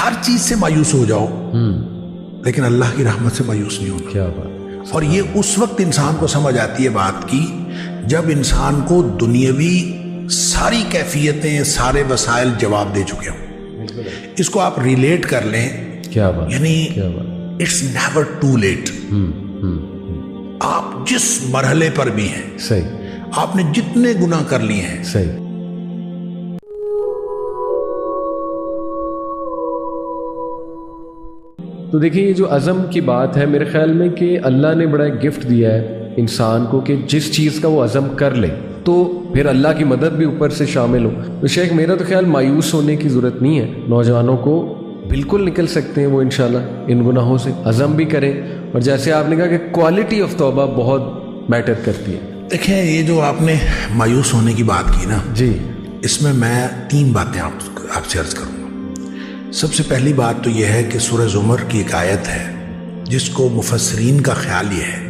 ہر چیز سے مایوس ہو جاؤ لیکن اللہ کی رحمت سے مایوس نہیں ہونا. کیا بات. اور یہ اس وقت انسان کو سمجھ آتی ہے بات کی جب انسان کو دنیاوی ساری کیفیتیں سارے وسائل جواب دے چکے ہوں. اس کو آپ ریلیٹ کر لیں. کیا بات. یعنی کیا بات. It's never too late. آپ جس مرحلے پر بھی ہیں, صحیح, آپ نے جتنے گناہ کر لیے ہیں, صحیح. تو دیکھیں یہ جو عزم کی بات ہے میرے خیال میں کہ اللہ نے بڑا گفٹ دیا ہے انسان کو کہ جس چیز کا وہ عزم کر لے تو پھر اللہ کی مدد بھی اوپر سے شامل ہو. تو شیخ میرا تو خیال مایوس ہونے کی ضرورت نہیں ہے. نوجوانوں کو بالکل نکل سکتے ہیں وہ انشاءاللہ ان گناہوں سے, عزم بھی کریں. اور جیسے آپ نے کہا کہ کوالٹی آف توبہ بہت میٹر کرتی ہے. دیکھیں یہ جو آپ نے مایوس ہونے کی بات کی نا, جی, اس میں 3 باتیں آپ سے عرض کروں گا. سب سے پہلی بات تو یہ ہے کہ سورہ زمر کی ایک آیت ہے جس کو مفسرین کا خیال یہ ہے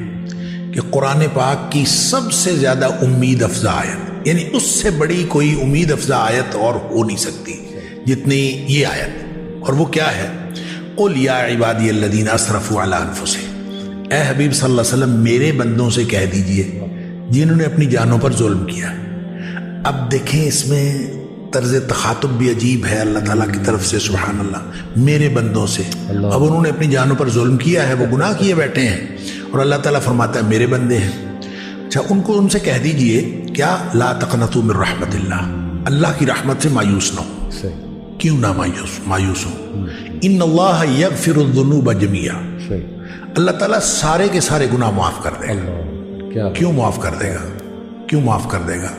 کہ قرآن پاک کی سب سے زیادہ امید افزا آیت, یعنی اس سے بڑی کوئی امید افزا آیت اور ہو نہیں سکتی جتنی یہ آیت. اور وہ کیا ہے؟ قُلْ يَا عِبَادِيَ الَّذِينَ أَسْرَفُوا عَلَىٰ أَنفُسِهِمْ, اے حبیب صلی اللہ علیہ وسلم میرے بندوں سے کہہ دیجئے جنہوں نے اپنی جانوں پر ظلم کیا. اب دیکھیں اس میں طرز تخاطب بھی عجیب ہے اللہ تعالیٰ کی طرف سے, سبحان اللہ, میرے بندوں سے. اب انہوں نے اپنی جانوں پر ظلم کیا ہے, وہ گناہ کیے بیٹھے ہیں, اور اللہ تعالیٰ فرماتا ہے میرے بندے ہیں. اچھا, ان سے کہہ دیجئے کیا لا تقنطوا من رحمت اللہ, اللہ کی رحمت سے مایوس نہ ہو. کیوں نہ مایوس ہو؟ ان اللہ یغفر الذنوب جميعا, اللہ تعالیٰ سارے کے سارے گناہ معاف کر دے گا. کیوں معاف کر دے گا؟ کیوں معاف کر دے گا؟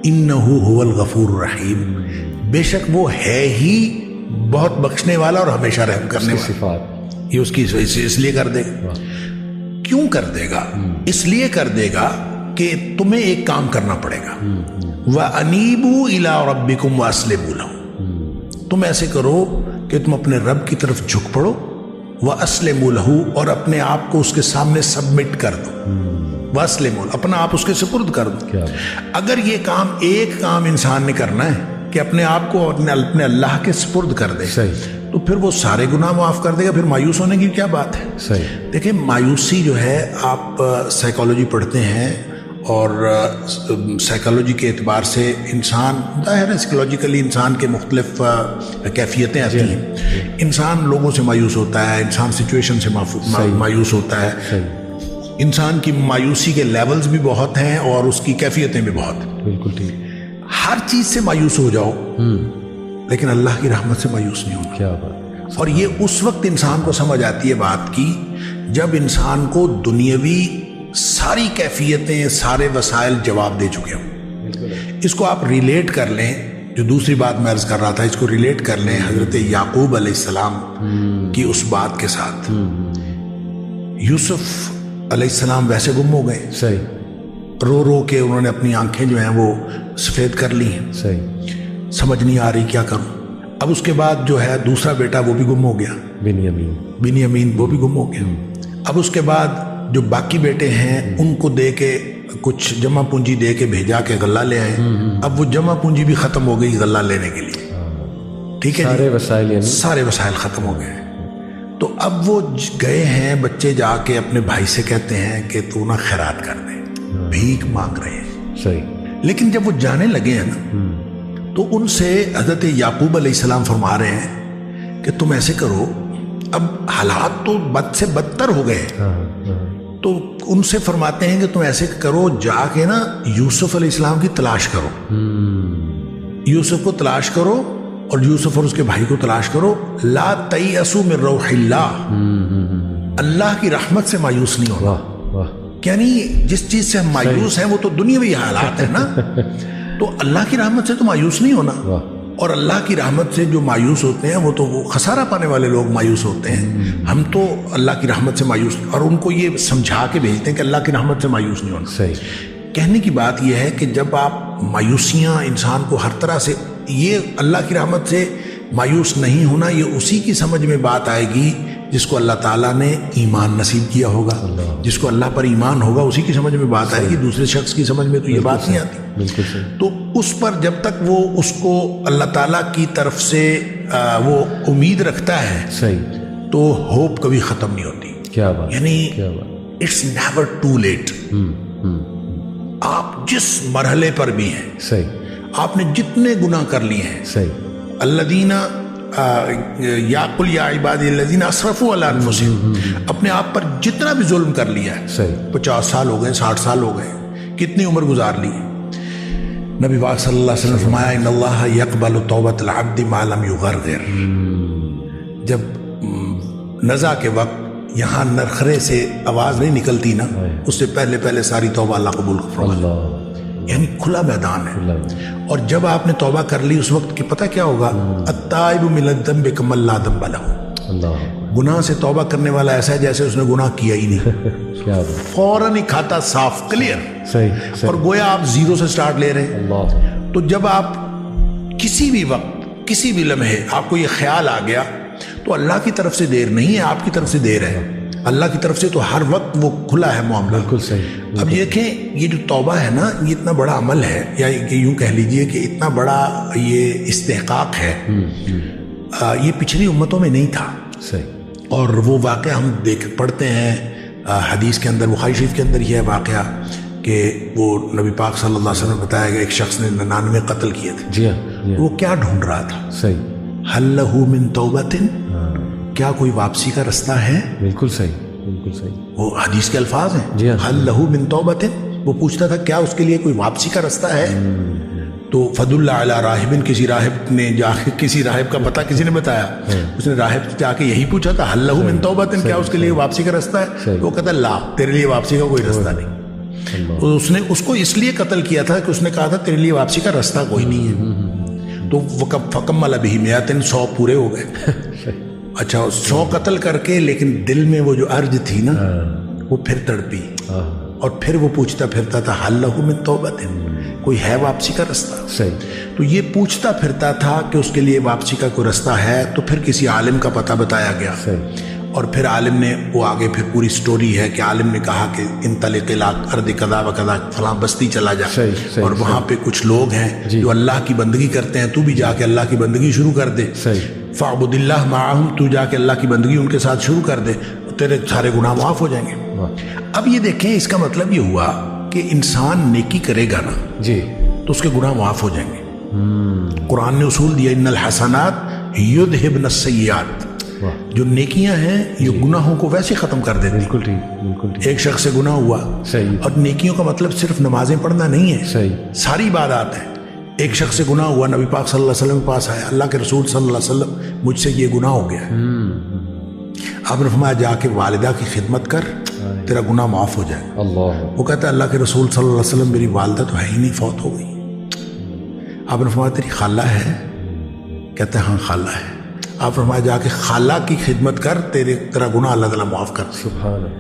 انہ هو الغفور الرحیم, بے شک وہ ہے ہی بہت بخشنے والا اور ہمیشہ رحم کرنے والا. یہ اس کی اس لیے کر دے گا. کیوں کر دے گا؟ اس لیے کر دے گا کہ تمہیں ایک کام کرنا پڑے گا. وَأَنِيبُوا إِلَىٰ رَبِّكُمْ وَأَسْلِمُوا لَهُ, تم ایسے کرو کہ تم اپنے رب کی طرف جھک پڑو. وَأَسْلِمُوا لَهُ, اور اپنے آپ کو اس کے سامنے سبمٹ کر دو. وَأَسْلِمُوا, اپنا آپ اس کے سپرد کر دو. اگر یہ ایک کام انسان نے کرنا ہے کہ اپنے آپ کو اپنے اللہ کے سپرد کر دے, تو پھر وہ سارے گناہ معاف کر دے گا. پھر مایوس ہونے کی کیا بات ہے؟ دیکھیں مایوسی جو ہے, آپ سائیکالوجی پڑھتے ہیں اور سائیکالوجی کے اعتبار سے انسان ظاہر ہے سائیکالوجیکلی انسان کے مختلف کیفیتیں آتی ہیں. انسان لوگوں سے مایوس ہوتا ہے, انسان سچویشن سے مایوس ہوتا ہے. انسان کی مایوسی کے لیولز بھی بہت ہیں اور اس کی کیفیتیں بھی بہت ہیں. بالکل ٹھیک. ہر چیز سے مایوس ہو جاؤ لیکن اللہ کی رحمت سے مایوس نہیں ہونا. کیا بات. اور یہ اس وقت انسان کو سمجھ آتی ہے بات کی جب انسان کو دنیاوی ساری کیفیتیں سارے وسائل جواب دے چکے ہوں. اس کو آپ ریلیٹ کر لیں, جو دوسری بات میں عرض کر رہا تھا, اس کو ریلیٹ کر لیں حضرت یعقوب علیہ السلام کی اس بات کے ساتھ. یوسف علیہ السلام ویسے گم ہو گئے, صحیح, رو رو کے انہوں نے اپنی آنکھیں جو ہیں وہ سفید کر لی ہیں. صحیح, سمجھ نہیں آ رہی کیا کروں. اب اس کے بعد جو ہے دوسرا بیٹا وہ بھی گم ہو گیا, بنیامین وہ بھی گم ہو گیا. اب اس کے بعد جو باقی بیٹے ہیں ان کو دے کے کچھ جمع پونجی دے کے بھیجا کہ غلہ لے آئے. اب وہ جمع پونجی بھی ختم ہو گئی غلہ لینے کے لیے. ٹھیک ہے, سارے وسائل ختم ہو گئے. تو اب وہ گئے ہیں, بچے جا کے اپنے بھائی سے کہتے ہیں کہ تو نہ خیرات کر دے, بھیک مانگ رہے ہیں. صحیح. لیکن جب وہ جانے لگے ہیں نا تو ان سے حضرت یعقوب علیہ السلام فرما رہے ہیں کہ تم ایسے کرو, اب حالات تو بد سے بدتر ہو گئے. تو ان سے فرماتے ہیں کہ تم ایسے کرو, جا کے نا یوسف علیہ السلام کی تلاش کرو, یوسف کو تلاش کرو اور یوسف اور اس کے بھائی کو تلاش کرو. لا تیأسوا من روح اللہ, اللہ کی رحمت سے مایوس نہیں ہونا. یعنی جس چیز سے ہم مایوس ہیں وہ تو دنیاوی حالات ہیں نا, تو اللہ کی رحمت سے تو مایوس نہیں ہونا. اور اللہ کی رحمت سے جو مایوس ہوتے ہیں وہ تو وہ خسارہ پانے والے لوگ مایوس ہوتے ہیں. ہم تو اللہ کی رحمت سے مایوس, اور ان کو یہ سمجھا کے بھیجتے ہیں کہ اللہ کی رحمت سے مایوس نہیں ہونا. صحیح. کہنے کی بات یہ ہے کہ جب آپ مایوسیاں انسان کو ہر طرح سے, یہ اللہ کی رحمت سے مایوس نہیں ہونا, یہ اسی کی سمجھ میں بات آئے گی جس کو اللہ تعالیٰ نے ایمان نصیب کیا ہوگا، جس کو اللہ پر ایمان ہوگا اسی کی سمجھ میں بات آئے گی، دوسرے شخص کی سمجھ میں تو یہ بات نہیں آتی۔ بالکل صحیح۔ تو اس پر جب تک وہ اس کو اللہ تعالیٰ کی طرف سے وہ امید رکھتا ہے صحیح، تو ہوپ کبھی ختم نہیں ہوتی۔ کیا بات، یعنی کیا بات، اٹس نیور ٹو لیٹ۔ آپ جس مرحلے پر بھی ہیں، صحیح، آپ نے جتنے گناہ کر لیے ہیں، صحیح، الذین یا قل یا عبادی الذین اسرفوا علی انفسہم، اپنے آپ پر جتنا بھی ظلم کر لیا ہے، صحیح، 50 سال ہو گئے، 60 سال ہو گئے، کتنی عمر گزار لی ہے، نبی پاک صلی اللہ علیہ وسلم نے فرمایا ان اللہ یقبل توبۃ العبد ما لم یغرغر۔ جب نزع کے وقت یہاں نرخرے سے آواز نہیں نکلتی نا، اس سے پہلے پہلے ساری توبہ اللہ قبول فرماتا ہے، اللہ، یعنی کھلا میدان ہے۔ اللہ، اور جب آپ نے توبہ کر لی اس وقت کی پتہ کیا ہوگا، التائب من الذنب کمن لا ذنب لہ، اللہ، گناہ سے توبہ کرنے والا ایسا ہے جیسے اس نے گناہ کیا ہی نہیں، کیا بات، فوراً ہی کھاتا صاف، کلیئر، صحیح، اور صحیح، گویا آپ زیرو سے سٹارٹ لے رہے ہیں۔ اللہ، تو جب آپ کسی بھی وقت کسی بھی لمحے آپ کو یہ خیال آ گیا تو اللہ کی طرف سے دیر نہیں ہے، آپ کی طرف سے دیر ہے۔ اللہ کی طرف سے تو ہر وقت وہ کھلا ہے معاملہ۔ بالکل صحیح۔ اب یہ دیکھیں، یہ جو توبہ ہے نا، یہ اتنا بڑا عمل ہے، یا یوں کہہ لیجئے کہ اتنا بڑا یہ استحقاق ہے، یہ پچھلی امتوں میں نہیں تھا۔ صحیح، اور وہ واقعہ ہم پڑھتے ہیں حدیث کے اندر، بخاری شریف کے اندر یہ ہے واقعہ کہ وہ نبی پاک صلی اللہ علیہ وسلم نے بتایا کہ ایک شخص نے 99 قتل کیے تھے، جی ہاں، جی ہاں، وہ کیا ڈھونڈ رہا تھا، صحیح، حل لہ من توبۃ، کیا کوئی واپسی کا رستہ ہے؟ بالکل صحیح، بالکل صحیح، وہ حدیث کے الفاظ ہیں، جی ہاں، حل لہ من توبۃ، وہ پوچھتا تھا کیا اس کے لیے کوئی واپسی کا رستہ ہے؟ تو فد اللہ علی راہب، کسی راہب نے جا کے، کسی راہب کا پتہ کسی نے بتایا، اس نے راہب سے جا کے یہی پوچھا تھا، حل لہ من توبۃ، کیا اس کے لیے واپسی کا رستہ ہے؟ تو وہ کہتا لا، تیرے لیے واپسی کا کوئی رستہ نہیں۔ اس نے اس کو اس لیے قتل کیا تھا کہ اس نے کہا تھا تیرے لیے واپسی کا رستہ کوئی نہیں ہے۔ تو فکمل بہ مئۃ، 100 پورے ہو گئے۔ اچھا، 100 قتل کر کے، لیکن دل میں وہ جو ارج تھی نا، وہ پھر تڑپی، اور پھر وہ پوچھتا پھرتا تھا حل لہ من توبۃ، کوئی ہے واپسی کا رستہ؟ صحیح، تو یہ پوچھتا پھرتا تھا کہ اس کے لیے واپسی کا کوئی رستہ ہے، تو پھر کسی عالم کا پتہ بتایا گیا، صحیح، اور پھر عالم نے، وہ آگے پھر پوری سٹوری ہے کہ عالم نے کہا کہ انطلق الی ارض کذا و کذا، فلاں بستی چلا جا، صحیح، اور وہاں پہ کچھ لوگ ہیں جو اللہ کی بندگی کرتے ہیں، تو بھی جا کے اللہ کی بندگی شروع کر دے، صحیح، فاعبد اللہ معہم، تو جا کے اللہ کی بندگی ان کے ساتھ شروع کر دے، تیرے سارے گناہ معاف ہو جائیں گے۔ اب یہ دیکھیں، اس کا مطلب یہ ہوا کہ انسان نیکی کرے گا نا جی، تو اس کے گناہ معاف ہو جائیں گے۔ قرآن نے اصول دیا، ان الحسنات یذہبن السیئات، جو نیکیاں ہیں یہ گناہوں کو ویسے ختم کر دیتی ہیں۔ بالکل ٹھیک، بالکل ٹھیک، ایک شخص سے گناہ ہوا، صحیح، اور نیکیوں کا مطلب صرف نمازیں پڑھنا نہیں ہے، صحیح، ساری عبادات ہیں۔ ایک شخص سے گناہ ہوا، نبی پاک صلی اللہ علیہ وسلم کے پاس آیا، اللہ کے رسول صلی اللہ علیہ وسلم مجھ سے یہ گناہ ہو گیا ہے۔ آپ نے فرمایا جا کے والدہ کی خدمت کر، تیرا گناہ معاف ہو جائے۔ اللہ، وہ کہتا ہے اللہ کے رسول صلی اللہ علیہ وسلم میری والدہ تو ہے ہی نہیں، فوت ہو گئی۔ آپ نے فرمایا تیری خالہ ہے؟ کہتا ہے ہاں خالہ ہے۔ آپ فرمایا جا کے خالہ کی خدمت کر، تیرا گناہ اللہ تعالیٰ معاف کر۔ سبحان اللہ۔